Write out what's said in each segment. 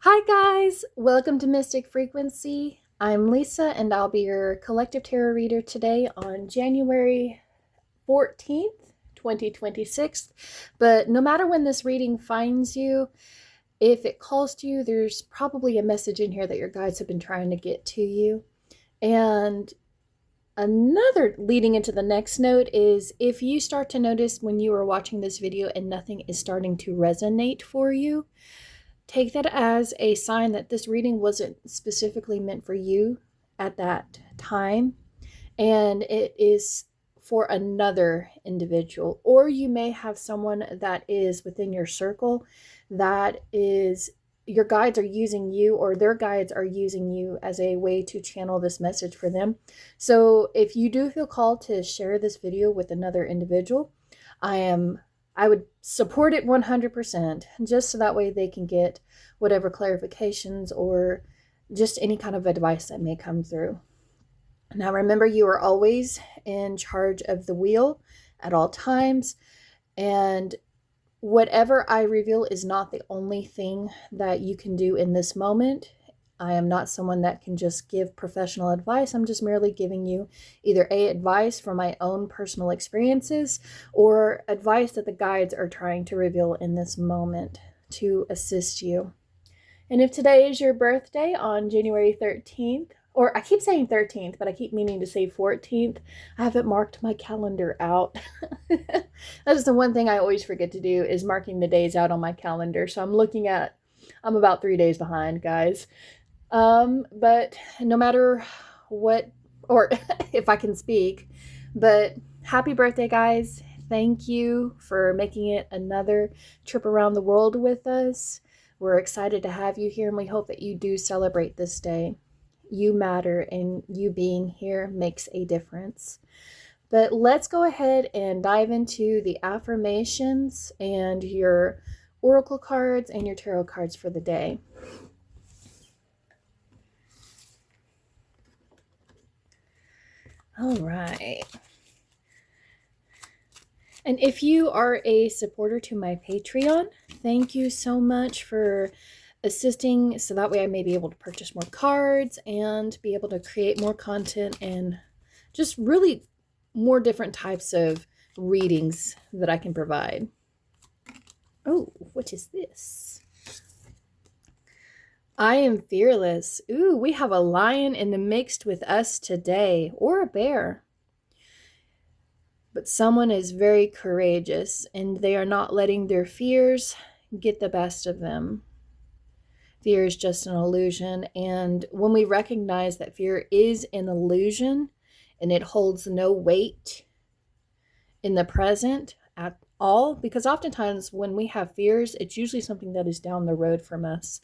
Hi guys, welcome to Mystic Frequency. I'm Lisa and I'll be your collective tarot reader today on January 14th, 2026. But no matter when this reading finds you, if it calls to you, there's probably a message in here that your guides have been trying to get to you. And another leading into the next note is if you start to notice when you are watching this video and nothing is starting to resonate for you, take that as a sign that this reading wasn't specifically meant for you at that time, and it is for another individual. Or you may have someone that is within your circle that is your guides are using you, or their guides are using you as a way to channel this message for them. So if you do feel called to share this video with another individual, I would support it 100%, just so that way they can get whatever clarifications or just any kind of advice that may come through. Now remember, you are always in charge of the wheel at all times, and whatever I reveal is not the only thing that you can do in this moment. I am not someone that can just give professional advice. I'm just merely giving you either advice from my own personal experiences or advice that the guides are trying to reveal in this moment to assist you. And if today is your birthday on January 13th, or I keep saying 13th, but I keep meaning to say 14th. I haven't marked my calendar out. That is the one thing I always forget to do, is marking the days out on my calendar. So I'm about 3 days behind, guys. But no matter what, or if I can speak, but happy birthday, guys. Thank you for making it another trip around the world with us. We're excited to have you here, and we hope that you do celebrate this day. You matter, and you being here makes a difference. But let's go ahead and dive into the affirmations and your oracle cards and your tarot cards for the day. All right. And if you are a supporter to my Patreon, thank you so much for assisting, so that way I may be able to purchase more cards and be able to create more content and just really more different types of readings that I can provide. Oh, what is this? I am fearless. Ooh, we have a lion in the mix with us today, or a bear. But someone is very courageous, and they are not letting their fears get the best of them. Fear is just an illusion, and when we recognize that fear is an illusion and it holds no weight in the present at all, because oftentimes when we have fears, it's usually something that is down the road from us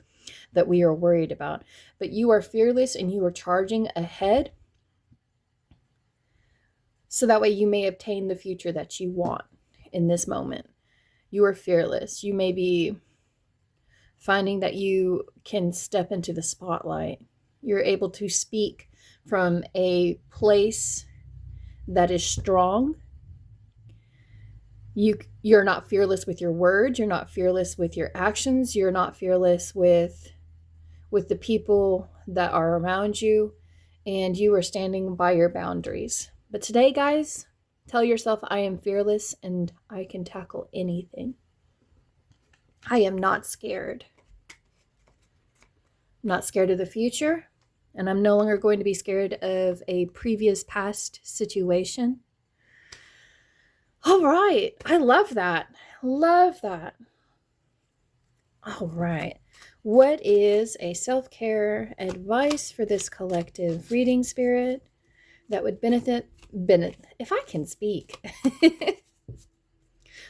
that we are worried about. But you are fearless and you are charging ahead, so that way you may obtain the future that you want in this moment. You are fearless. You may be finding that you can step into the spotlight. You're able to speak from a place that is strong. You're not fearless with your words. You're not fearless with your actions. You're not fearless with the people that are around you. And you are standing by your boundaries. But today, guys, tell yourself, I am fearless and I can tackle anything. I am not scared. I'm not scared of the future, and I'm no longer going to be scared of a previous past situation. All right. I love that. Love that. All right. What is a self-care advice for this collective reading, Spirit, that would benefit, if I can speak.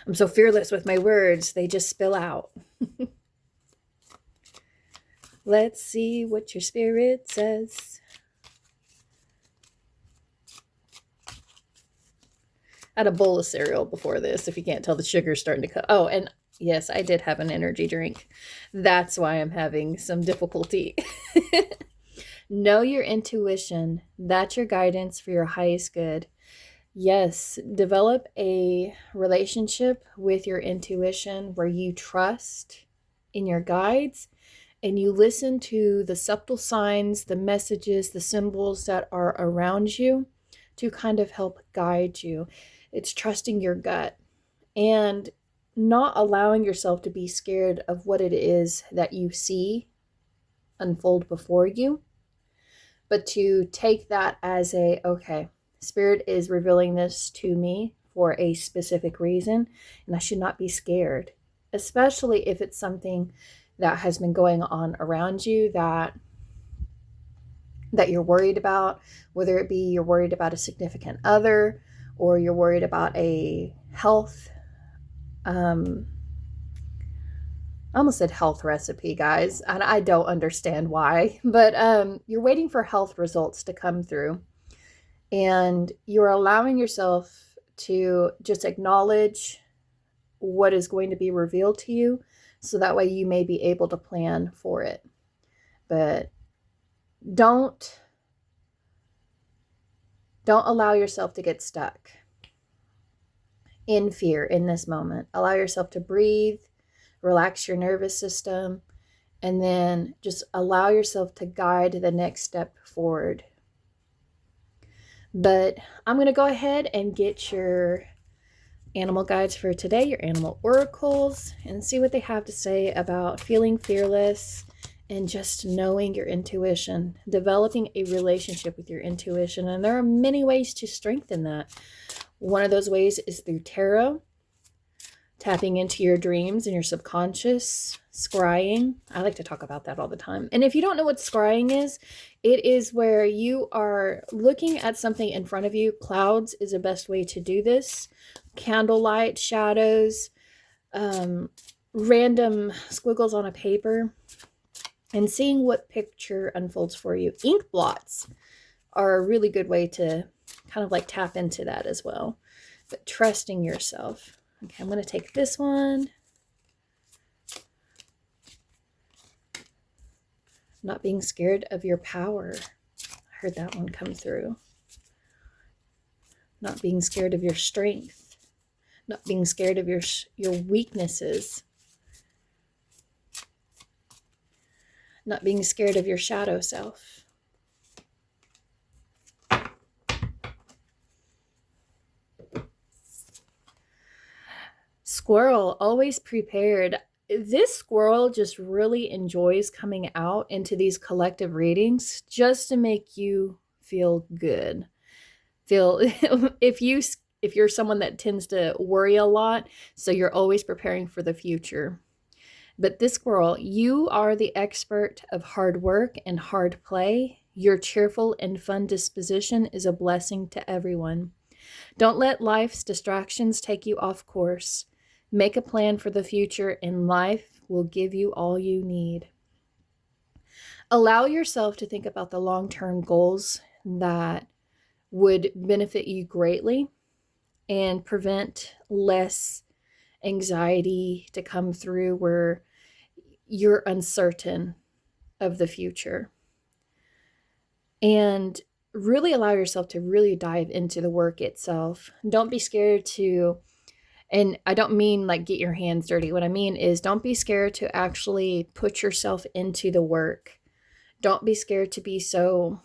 I'm so fearless with my words, they just spill out. Let's see what your spirit says. I had a bowl of cereal before this, if you can't tell the sugar's starting to cut. Oh, and yes, I did have an energy drink. That's why I'm having some difficulty. Know your intuition. That's your guidance for your highest good. Yes, develop a relationship with your intuition where you trust in your guides and you listen to the subtle signs, the messages, the symbols that are around you to kind of help guide you. It's trusting your gut and not allowing yourself to be scared of what it is that you see unfold before you, but to take that as okay, Spirit is revealing this to me for a specific reason, and I should not be scared, especially if it's something that has been going on around you that you're worried about, whether it be you're worried about a significant other or you're worried about a health I almost said health recipe, guys, and I don't understand why, but you're waiting for health results to come through, and you're allowing yourself to just acknowledge what is going to be revealed to you, so that way you may be able to plan for it. But don't allow yourself to get stuck in fear in this moment. Allow yourself to breathe, relax your nervous system, and then just allow yourself to guide the next step forward. But I'm going to go ahead and get your animal guides for today, your animal oracles, and see what they have to say about feeling fearless and just knowing your intuition, developing a relationship with your intuition. And there are many ways to strengthen that. One of those ways is through tarot, tapping into your dreams and your subconscious, scrying. I like to talk about that all the time. And if you don't know what scrying is, it is where you are looking at something in front of you. Clouds is the best way to do this. Candlelight, shadows, random squiggles on a paper, and seeing what picture unfolds for you. Ink blots are a really good way to kind of like tap into that as well. But trusting yourself. Okay, I'm going to take this one. Not being scared of your power. I heard that one come through. Not being scared of your strength. Not being scared of your weaknesses. Not being scared of your shadow self. Squirrel, always prepared. This squirrel just really enjoys coming out into these collective readings just to make you feel good. If you're someone that tends to worry a lot, so you're always preparing for the future. But this squirrel, you are the expert of hard work and hard play. Your cheerful and fun disposition is a blessing to everyone. Don't let life's distractions take you off course. Make a plan for the future, and life will give you all you need. Allow yourself to think about the long-term goals that would benefit you greatly and prevent less anxiety to come through where you're uncertain of the future. And really allow yourself to really dive into the work itself. Don't be scared to, and I don't mean like get your hands dirty. What I mean is don't be scared to actually put yourself into the work. Don't be scared to be so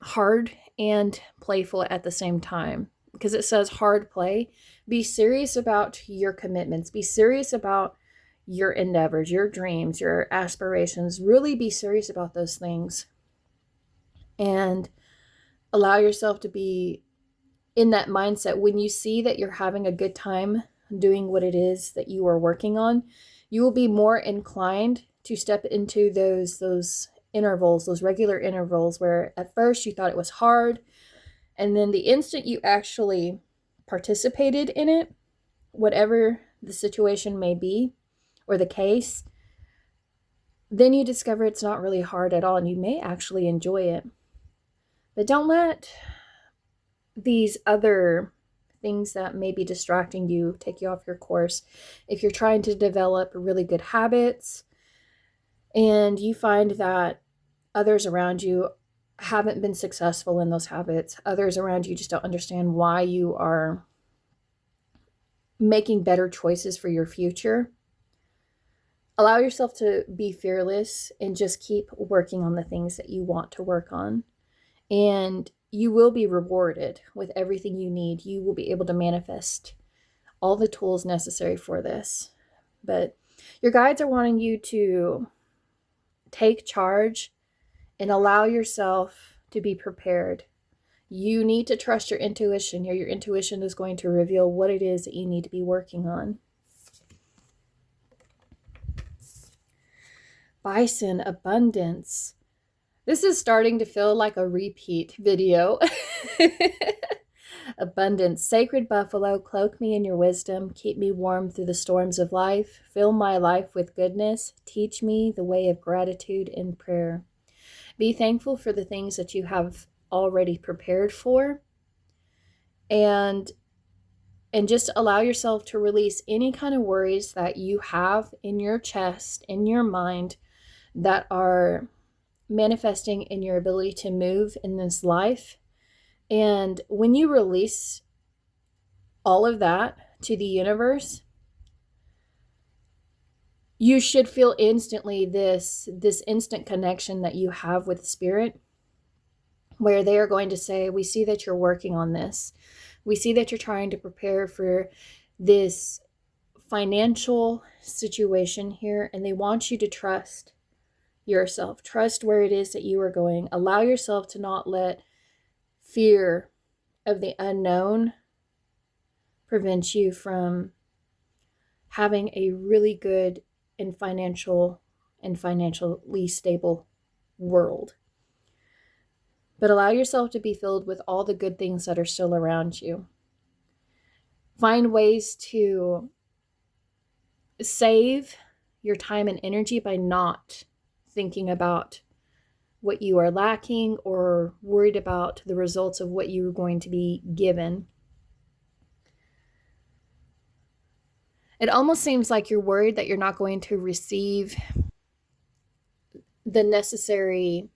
hard and playful at the same time. Because it says hard play. Be serious about your commitments. Be serious about your endeavors, your dreams, your aspirations. Really be serious about those things. And allow yourself to be in that mindset. When you see that you're having a good time doing what it is that you are working on, you will be more inclined to step into those intervals, those regular intervals where at first you thought it was hard. And then the instant you actually participated in it, whatever the situation may be or the case, then you discover it's not really hard at all and you may actually enjoy it. But don't let these other things that may be distracting you take you off your course. If you're trying to develop really good habits and you find that others around you haven't been successful in those habits, others around you just don't understand why you are making better choices for your future, Allow yourself to be fearless and just keep working on the things that you want to work on. And you will be rewarded with everything you need. You will be able to manifest all the tools necessary for this. But your guides are wanting you to take charge and allow yourself to be prepared. You need to trust your intuition here. Your intuition is going to reveal what it is that you need to be working on. Bison, abundance. This is starting to feel like a repeat video. Abundance, sacred buffalo, cloak me in your wisdom, keep me warm through the storms of life, fill my life with goodness, teach me the way of gratitude and prayer. Be thankful for the things that you have already prepared for, and just allow yourself to release any kind of worries that you have in your chest, in your mind, that are manifesting in your ability to move in this life. And when you release all of that to the universe, you should feel instantly this instant connection that you have with spirit, where they are going to say, we see that you're working on this. We see that you're trying to prepare for this financial situation here, and they want you to trust yourself. Trust where it is that you are going. Allow yourself to not let fear of the unknown prevent you from having a really good and financially stable world. But allow yourself to be filled with all the good things that are still around you. Find ways to save your time and energy by not thinking about what you are lacking or worried about the results of what you are going to be given. It almost seems like you're worried that you're not going to receive the necessary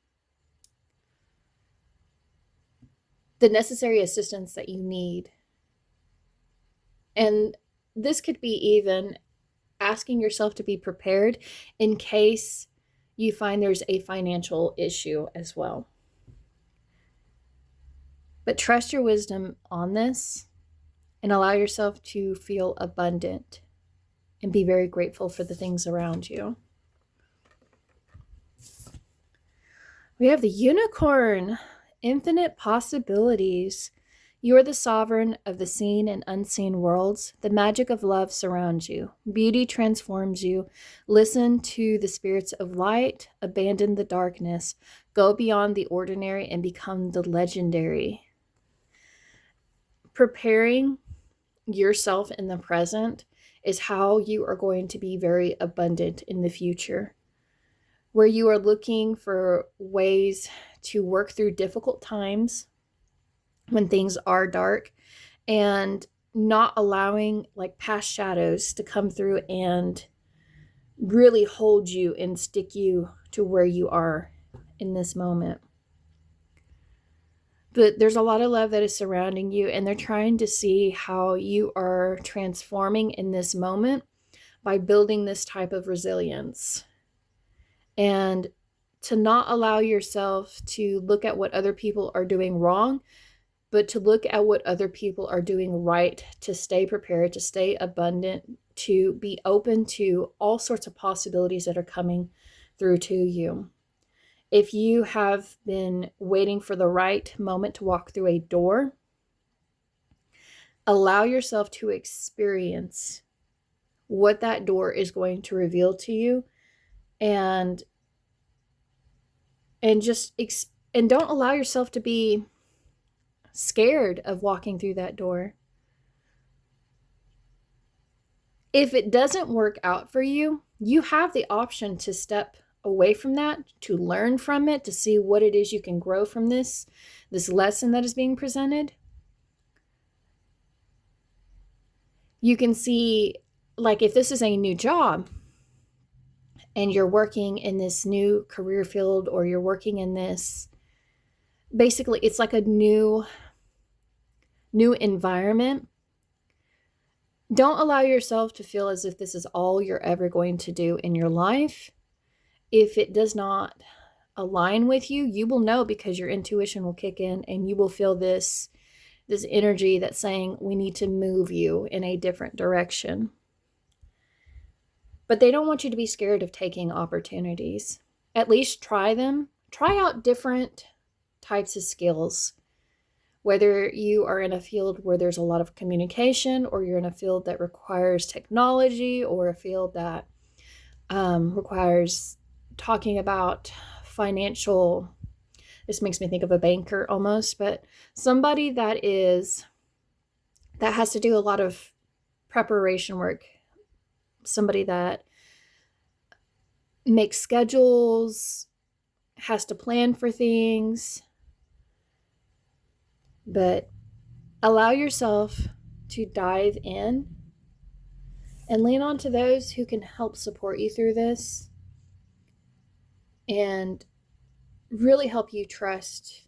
assistance that you need. And this could be even asking yourself to be prepared in case you find there's a financial issue as well. But trust your wisdom on this and allow yourself to feel abundant and be very grateful for the things around you. We have the unicorn, infinite possibilities. You are the sovereign of the seen and unseen worlds. The magic of love surrounds you. Beauty transforms you. Listen to the spirits of light. Abandon the darkness. Go beyond the ordinary and become the legendary. Preparing yourself in the present is how you are going to be very abundant in the future, where you are looking for ways to work through difficult times when things are dark, and not allowing like past shadows to come through and really hold you and stick you to where you are in this moment. But there's a lot of love that is surrounding you, and they're trying to see how you are transforming in this moment by building this type of resilience. And to not allow yourself to look at what other people are doing wrong, but to look at what other people are doing right, to stay prepared, to stay abundant, to be open to all sorts of possibilities that are coming through to you. If you have been waiting for the right moment to walk through a door, allow yourself to experience what that door is going to reveal to you, and don't allow yourself to be scared of walking through that door. If it doesn't work out for you, you have the option to step away from that, to learn from it, to see what it is you can grow from this lesson that is being presented. You can see, like, if this is a new job and you're working in this new career field, or you're working in this, basically it's like a new environment. Don't allow yourself to feel as if this is all you're ever going to do in your life. If it does not align with you, you will know, because your intuition will kick in and you will feel this energy that's saying we need to move you in a different direction. But they don't want you to be scared of taking opportunities. At least try them. Try out different types of skills. Whether you are in a field where there's a lot of communication, or you're in a field that requires technology, or a field that requires talking about financial, this makes me think of a banker almost, but somebody that has to do a lot of preparation work, somebody that makes schedules, has to plan for things. But allow yourself to dive in and lean on to those who can help support you through this and really help you trust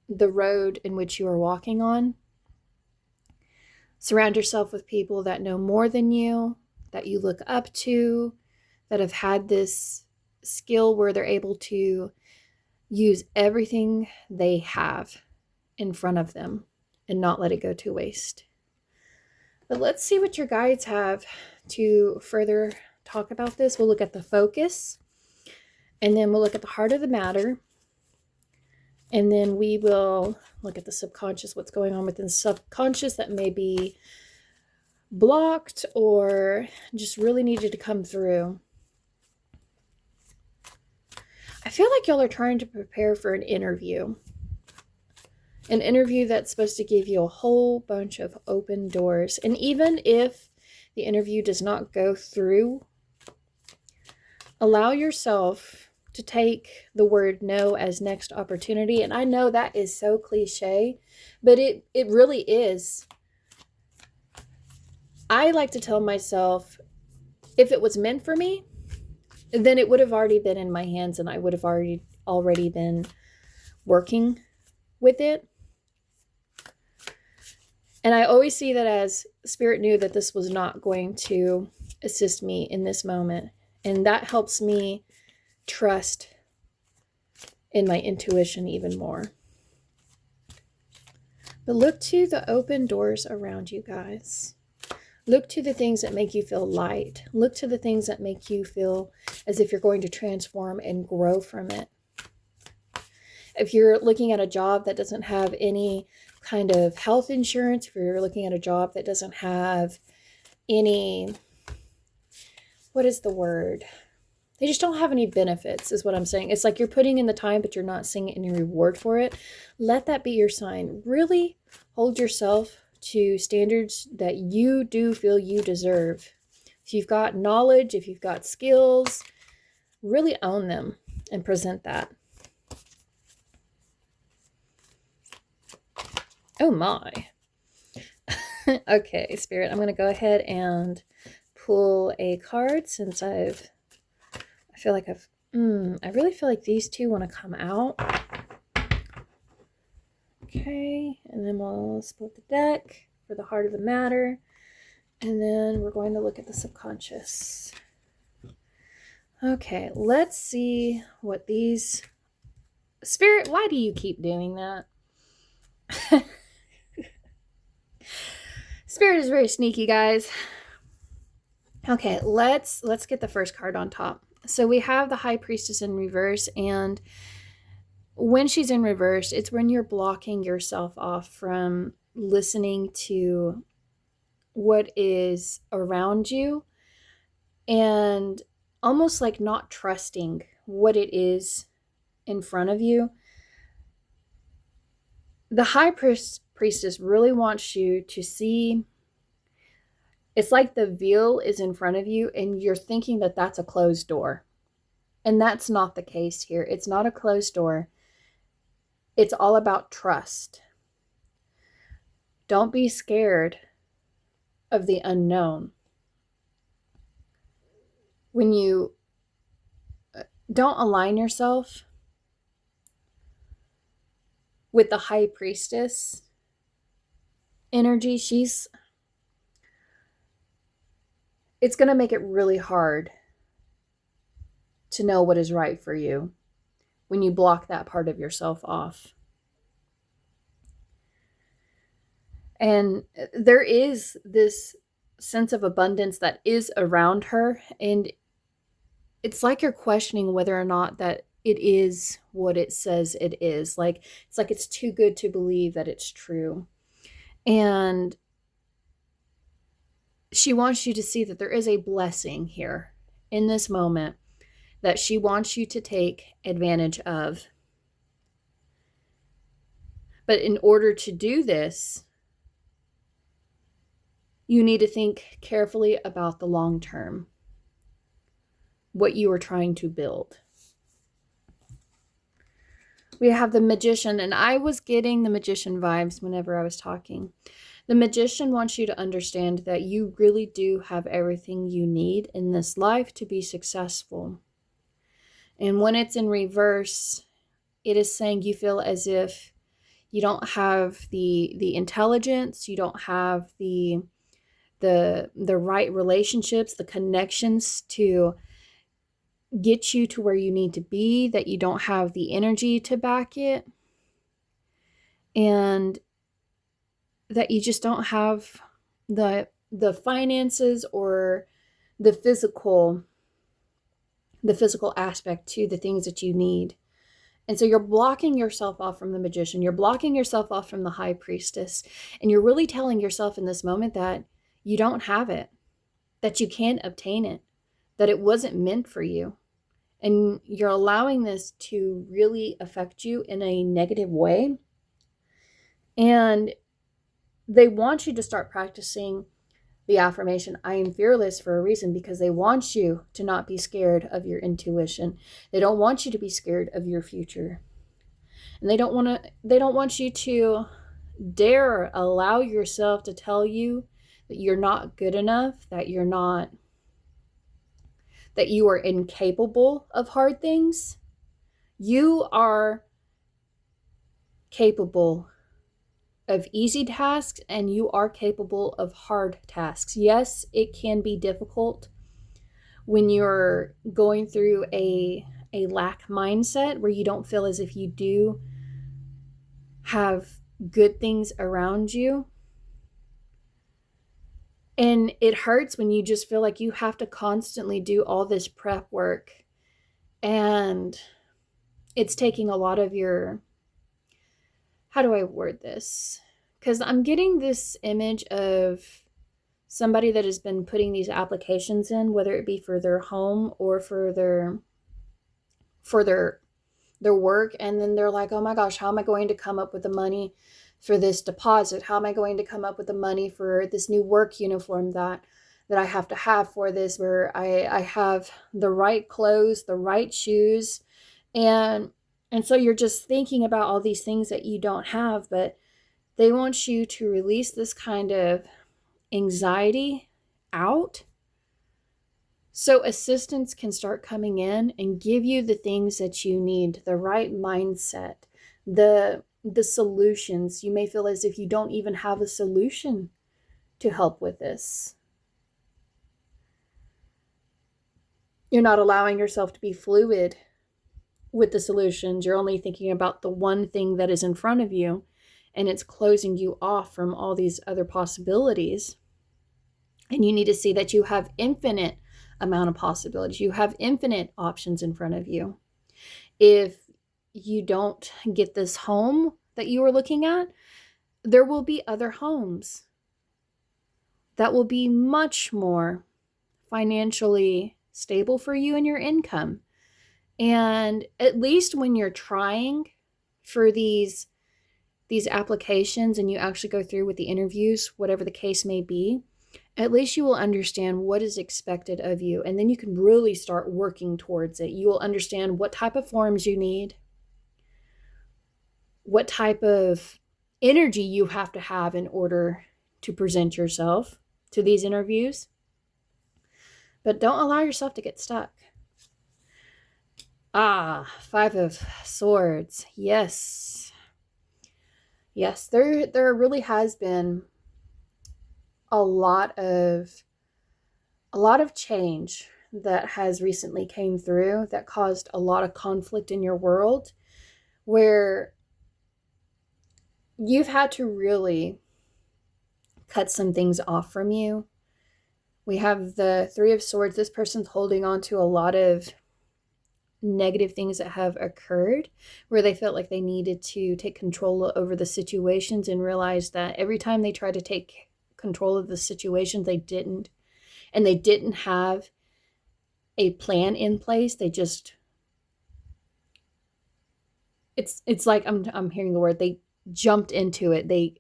the road in which you are walking on. Surround yourself with people that know more than you, that you look up to, that have had this skill where they're able to use everything they have in front of them and not let it go to waste. But let's see what your guides have to further talk about this. We'll look at the focus, and then we'll look at the heart of the matter, and then we will look at the subconscious, what's going on within the subconscious that may be blocked or just really needed to come through. I feel like y'all are trying to prepare for an interview that's supposed to give you a whole bunch of open doors. And even if the interview does not go through, allow yourself to take the word no as next opportunity. And I know that is so cliche, but it really is. I like to tell myself, if it was meant for me, then it would have already been in my hands and I would have already been working with it. And I always see that as Spirit knew that this was not going to assist me in this moment. And that helps me trust in my intuition even more. But look to the open doors around you, guys. Look to the things that make you feel light. Look to the things that make you feel as if you're going to transform and grow from it. If you're looking at a job that doesn't have any kind of health insurance, if you're looking at a job that doesn't have any, what is the word? They just don't have any benefits, is what I'm saying. It's like you're putting in the time, but you're not seeing any reward for it. Let that be your sign. Really hold yourself to standards that you do feel you deserve. If you've got knowledge, if you've got skills, really own them and present that. Oh my. Okay, Spirit, I'm going to go ahead and pull a card since I really feel like these two want to come out. Okay, and then we'll split the deck for the heart of the matter. And then we're going to look at the subconscious. Okay, let's see what these... Spirit, why do you keep doing that? Spirit is very sneaky, guys. Okay, let's get the first card on top. So we have the High Priestess in reverse, and when she's in reverse, it's when you're blocking yourself off from listening to what is around you and almost like not trusting what it is in front of you. The High Priestess really wants you to see, it's like the veil is in front of you and you're thinking that that's a closed door. And that's not the case here. It's not a closed door. It's all about trust. Don't be scared of the unknown. When you don't align yourself with the High Priestess energy, she's it's going to make it really hard to know what is right for you when you block that part of yourself off. And there is this sense of abundance that is around her, and it's like you're questioning whether or not that it is what it says it is. Like it's too good to believe that it's true. And she wants you to see that there is a blessing here in this moment that she wants you to take advantage of. But in order to do this, you need to think carefully about the long term, what you are trying to build. We have the Magician, and I was getting the Magician vibes whenever I was talking. The Magician wants you to understand that you really do have everything you need in this life to be successful. And when it's in reverse, it is saying you feel as if you don't have the intelligence, you don't have the right relationships, the connections to get you to where you need to be, that you don't have the energy to back it, and that you just don't have the finances or the physical aspect to the things that you need. And so you're blocking yourself off from the Magician, you're blocking yourself off from the High Priestess, and you're really telling yourself in this moment that you don't have it, that you can't obtain it, that it wasn't meant for you. And you're allowing this to really affect you in a negative way. And they want you to start practicing the affirmation, I am fearless, for a reason, because they want you to not be scared of your intuition. They don't want you to be scared of your future. And they don't want you to dare allow yourself to tell you that you're not good enough, that you are incapable of hard things. You are capable of easy tasks, and you are capable of hard tasks. Yes, it can be difficult when you're going through a lack mindset where you don't feel as if you do have good things around you. And it hurts when you just feel like you have to constantly do all this prep work, and it's taking a lot of your, how do I word this? Because I'm getting this image of somebody that has been putting these applications in, whether it be for their home or for their work, and then they're like, oh my gosh, how am I going to come up with the money for this deposit? How am I going to come up with the money for this new work uniform that I have to have for this, where I have the right clothes, the right shoes, and so you're just thinking about all these things that you don't have. But they want you to release this kind of anxiety out so assistance can start coming in and give you the things that you need, the right mindset, the solutions. You may feel as if you don't even have a solution to help with this. You're not allowing yourself to be fluid with the solutions. You're only thinking about the one thing that is in front of you, and it's closing you off from all these other possibilities. And you need to see that you have infinite amount of possibilities. You have infinite options in front of you. If you don't get this home that you are looking at, there will be other homes that will be much more financially stable for you and your income. And at least when you're trying for these applications and you actually go through with the interviews, whatever the case may be, at least you will understand what is expected of you. And then you can really start working towards it. You will understand what type of forms you need, what type of energy you have to have in order to present yourself to these interviews. But don't allow yourself to get stuck. Five of Swords. Yes. Yes, there really has been a lot of a lot of change that has recently came through that caused a lot of conflict in your world, where you've had to really cut some things off from you. We have the Three of Swords. This person's holding on to a lot of negative things that have occurred where they felt like they needed to take control over the situations, and realized that every time they tried to take control of the situations, they didn't. And they didn't have a plan in place. They just, it's like I'm hearing the word, they jumped into it. They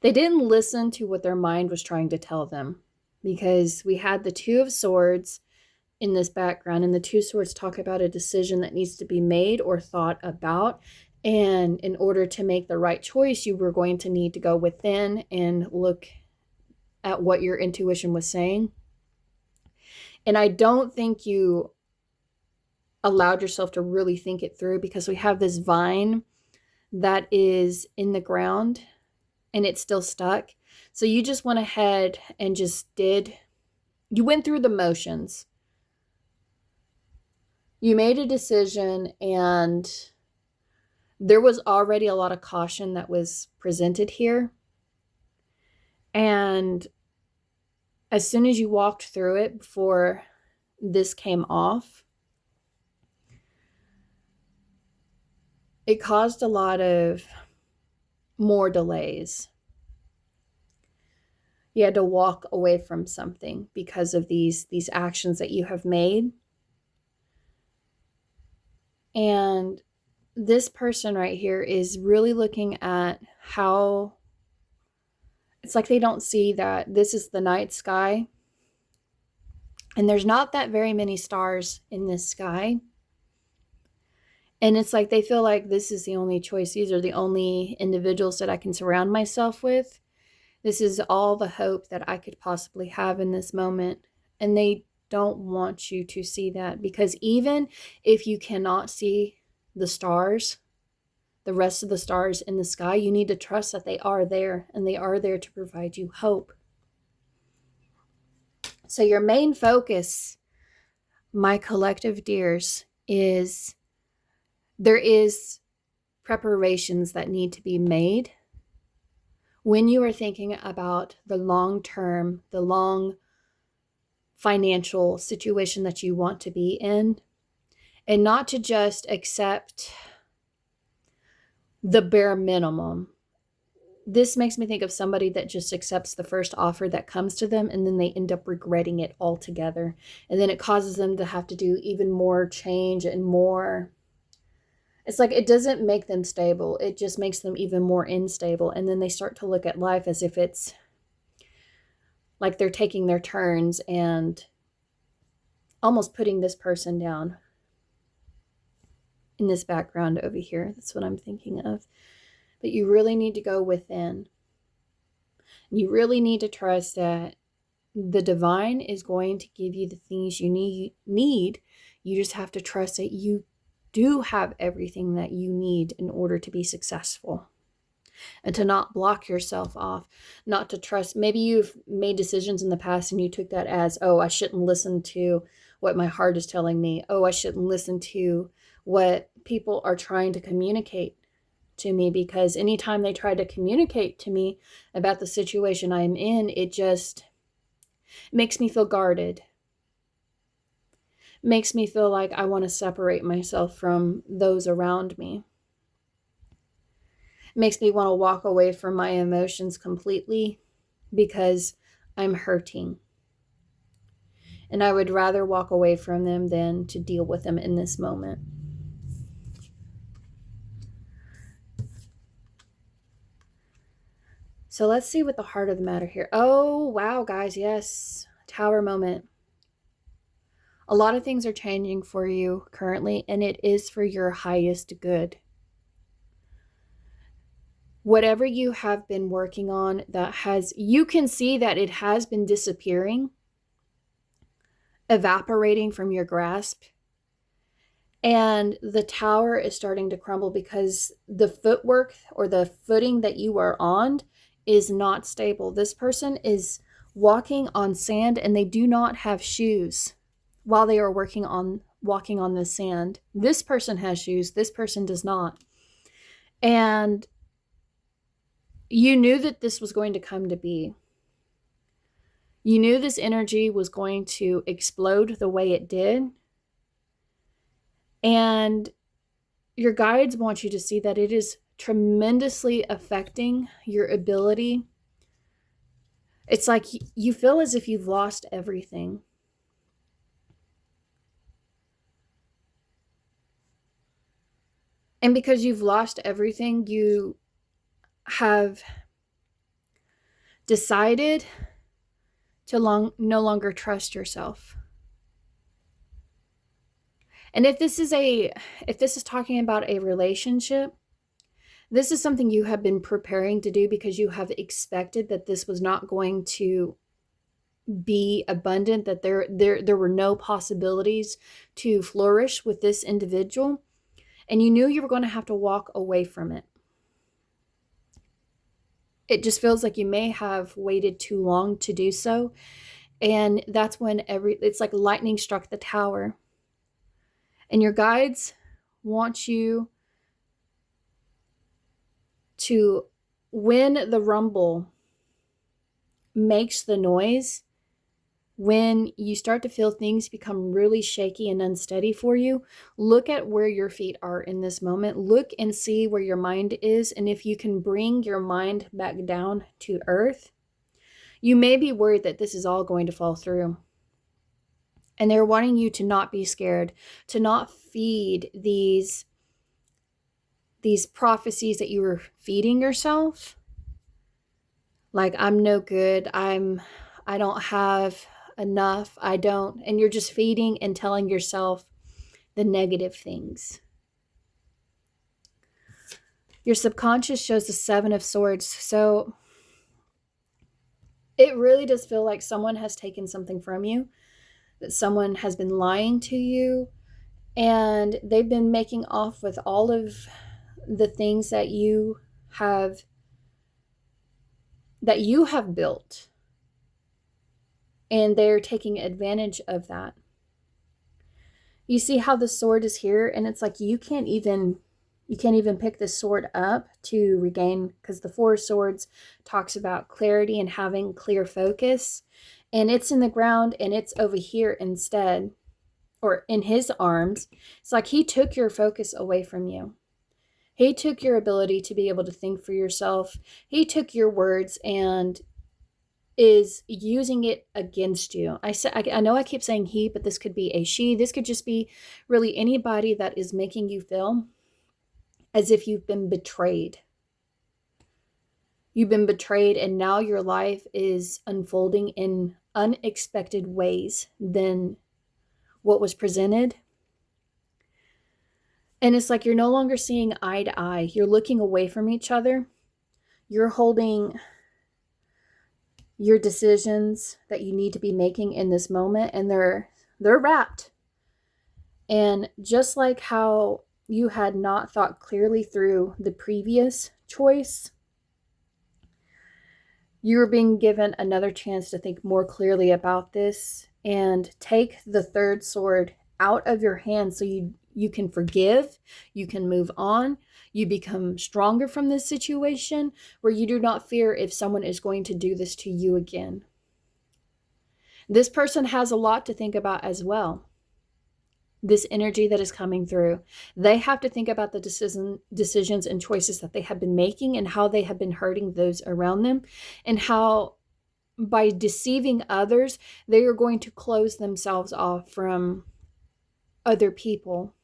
didn't listen to what their mind was trying to tell them, because we had the Two of Swords in this background, and the Two Swords talk about a decision that needs to be made or thought about. And in order to make the right choice, you were going to need to go within and look at what your intuition was saying. And I don't think you allowed yourself to really think it through, because we have this vine that is in the ground and it's still stuck. So you just went ahead and you went through the motions. You made a decision, and there was already a lot of caution that was presented here. And as soon as you walked through it, before this came off, it caused a lot of more delays. You had to walk away from something because of these actions that you have made. And this person right here is really looking at how it's like they don't see that this is the night sky, and there's not that very many stars in this sky. And it's like they feel like this is the only choice. These are the only individuals that I can surround myself with. This is all the hope that I could possibly have in this moment. And they don't want you to see that, because even if you cannot see the stars, the rest of the stars in the sky, you need to trust that they are there, and they are there to provide you hope. So your main focus, my collective dears, is there is preparations that need to be made when you are thinking about the long term, the long financial situation that you want to be in, and not to just accept the bare minimum. This makes me think of somebody that just accepts the first offer that comes to them, and then they end up regretting it altogether. And then it causes them to have to do even more change and more. It's like it doesn't make them stable. It just makes them even more unstable. And then they start to look at life as if it's like they're taking their turns and almost putting this person down in this background over here. That's what I'm thinking of. But you really need to go within. You really need to trust that the divine is going to give you the things you need. You just have to trust that you do have everything that you need in order to be successful, and to not block yourself off, not to trust. Maybe you've made decisions in the past and you took that as, oh, I shouldn't listen to what my heart is telling me. Oh, I shouldn't listen to what people are trying to communicate to me, because anytime they try to communicate to me about the situation I'm in, it just makes me feel guarded. Makes me feel like I want to separate myself from those around me. Makes me want to walk away from my emotions completely, because I'm hurting. And I would rather walk away from them than to deal with them in this moment. So let's see what the heart of the matter here. Oh, wow, guys. Yes. Tower moment. A lot of things are changing for you currently, and it is for your highest good. Whatever you have been working on you can see that it has been disappearing, evaporating from your grasp. And the tower is starting to crumble, because the footwork or the footing that you are on is not stable. This person is walking on sand and they do not have shoes while they are walking on the sand. This person has shoes, this person does not. And you knew that this was going to come to be. You knew this energy was going to explode the way it did. And your guides want you to see that it is tremendously affecting your ability. It's like you feel as if you've lost everything. And because you've lost everything, you have decided to no longer trust yourself. And if this is talking about a relationship, this is something you have been preparing to do because you have expected that this was not going to be abundant, that there were no possibilities to flourish with this individual, and you knew you were going to have to walk away from it. It just feels like you may have waited too long to do so, and that's when it's like lightning struck the tower. And your guides want you to, when the rumble makes the noise, when you start to feel things become really shaky and unsteady for you, look at where your feet are in this moment. Look and see where your mind is. And if you can bring your mind back down to earth, you may be worried that this is all going to fall through. And they're wanting you to not be scared, to not feed these prophecies that you were feeding yourself. Like, I'm no good, I don't have enough, and you're just feeding and telling yourself the negative things. Your subconscious shows the 7 of Swords. So it really does feel like someone has taken something from you, that someone has been lying to you, and they've been making off with all of the things that you have built, and they're taking advantage of that. You see how the sword is here, and it's like you can't even pick this sword up to regain, because the 4 of Swords talks about clarity and having clear focus, and it's in the ground and it's over here instead, or in his arms. It's like he took your focus away from you. He took your ability to be able to think for yourself. He took your words and is using it against you. I know I keep saying he, but this could be a she. This could just be really anybody that is making you feel as if you've been betrayed. You've been betrayed, and now your life is unfolding in unexpected ways than what was presented. And it's like you're no longer seeing eye to eye. You're looking away from each other. You're holding your decisions that you need to be making in this moment, and they're wrapped. And just like how you had not thought clearly through the previous choice, you're being given another chance to think more clearly about this and take the 3rd sword out of your hand so you can forgive, you can move on, you become stronger from this situation where you do not fear if someone is going to do this to you again. This person has a lot to think about as well. This energy that is coming through, they have to think about the decisions and choices that they have been making, and how they have been hurting those around them, and how by deceiving others, they are going to close themselves off from other people.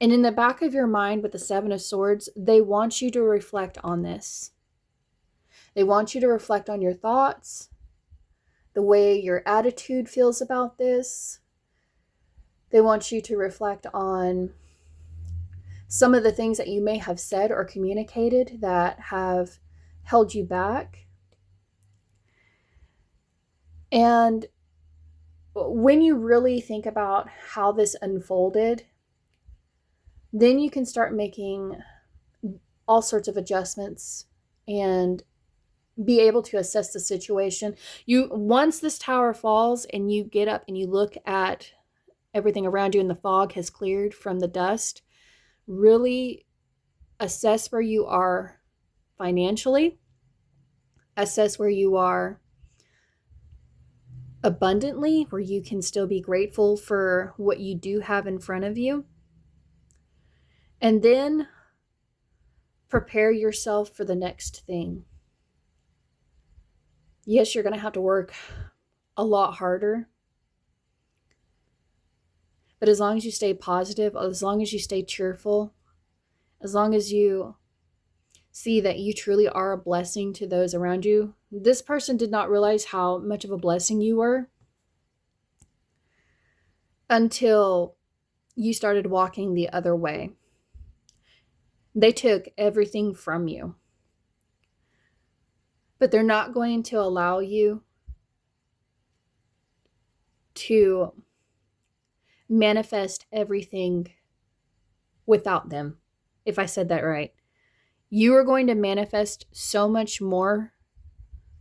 And in the back of your mind with the 7 of Swords, they want you to reflect on this. They want you to reflect on your thoughts, the way your attitude feels about this. They want you to reflect on some of the things that you may have said or communicated that have held you back. And when you really think about how this unfolded, then you can start making all sorts of adjustments and be able to assess the situation. Once this tower falls and you get up and you look at everything around you and the fog has cleared from the dust, really assess where you are financially, assess where you are abundantly, where you can still be grateful for what you do have in front of you, and then prepare yourself for the next thing. Yes, you're going to have to work a lot harder, but as long as you stay positive, as long as you stay cheerful, as long as you see that you truly are a blessing to those around you. This person did not realize how much of a blessing you were until you started walking the other way. They took everything from you, but they're not going to allow you to manifest everything without them, if I said that right. You are going to manifest so much more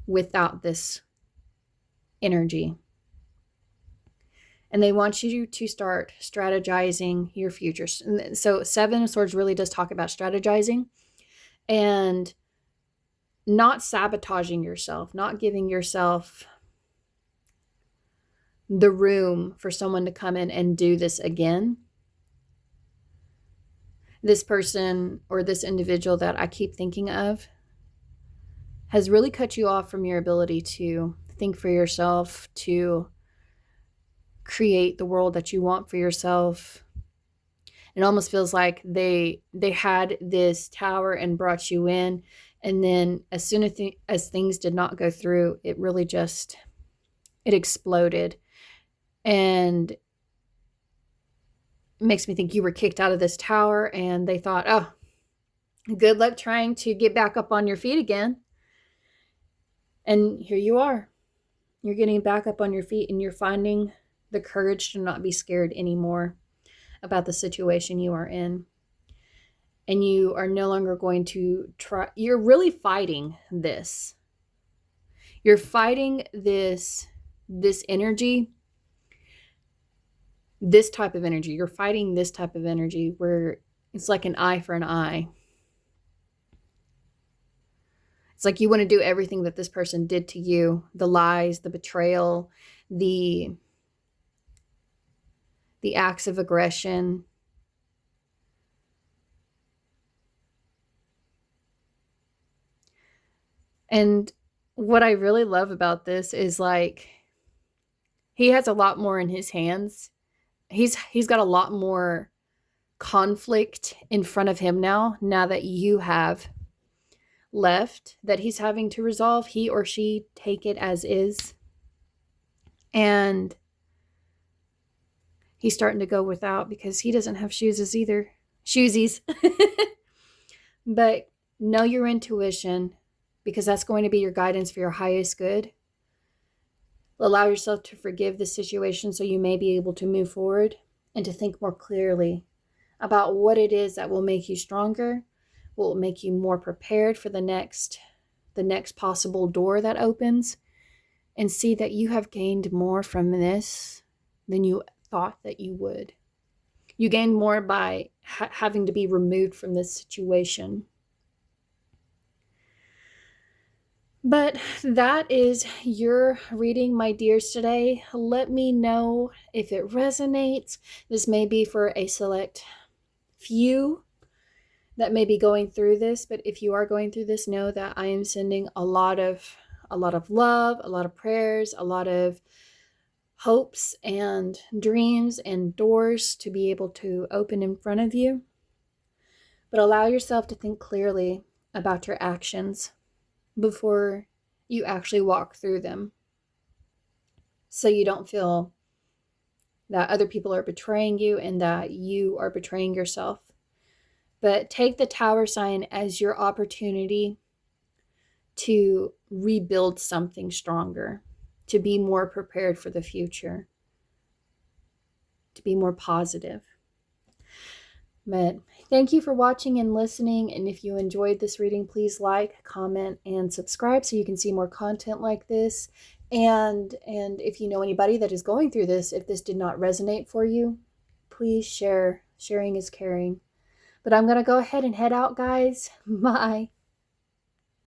without this energy. And they want you to start strategizing your future. So 7 of Swords really does talk about strategizing and not sabotaging yourself, not giving yourself the room for someone to come in and do this again. This person or this individual that I keep thinking of has really cut you off from your ability to think for yourself, to create the world that you want for yourself. It almost feels like they had this tower and brought you in, and then as soon as things did not go through, it really just, it exploded. And it makes me think you were kicked out of this tower and they thought, oh, good luck trying to get back up on your feet again. And here you are. You're getting back up on your feet and you're finding the courage to not be scared anymore about the situation you are in. And you are no longer going to try. You're really fighting this. You're fighting this energy, this type of energy. You're fighting this type of energy where it's like an eye for an eye. It's like you want to do everything that this person did to you, the lies, the betrayal, the acts of aggression. And what I really love about this is like he has a lot more in his hands. He's got a lot more conflict in front of him now that you have left that he's having to resolve. He or she take it as is. And he's starting to go without because he doesn't have shoesies either. Shoesies. But know your intuition because that's going to be your guidance for your highest good. Allow yourself to forgive the situation so you may be able to move forward and to think more clearly about what it is that will make you stronger, what will make you more prepared for the next possible door that opens, and see that you have gained more from this than you thought that you would. You gained more by having to be removed from this situation. But that is your reading, my dears, today. Let me know if it resonates. This may be for a select few that may be going through this, but if you are going through this, know that I am sending a lot of love, a lot of prayers, a lot of hopes and dreams and doors to be able to open in front of you. But allow yourself to think clearly about your actions before you actually walk through them, so you don't feel that other people are betraying you and that you are betraying yourself. But take the Tower sign as your opportunity to rebuild something stronger, to be more prepared for the future, to be more positive. But thank you for watching and listening. And if you enjoyed this reading, please like, comment, and subscribe so you can see more content like this. And if you know anybody that is going through this, if this did not resonate for you, please share. Sharing is caring. But I'm going to go ahead and head out, guys. Bye.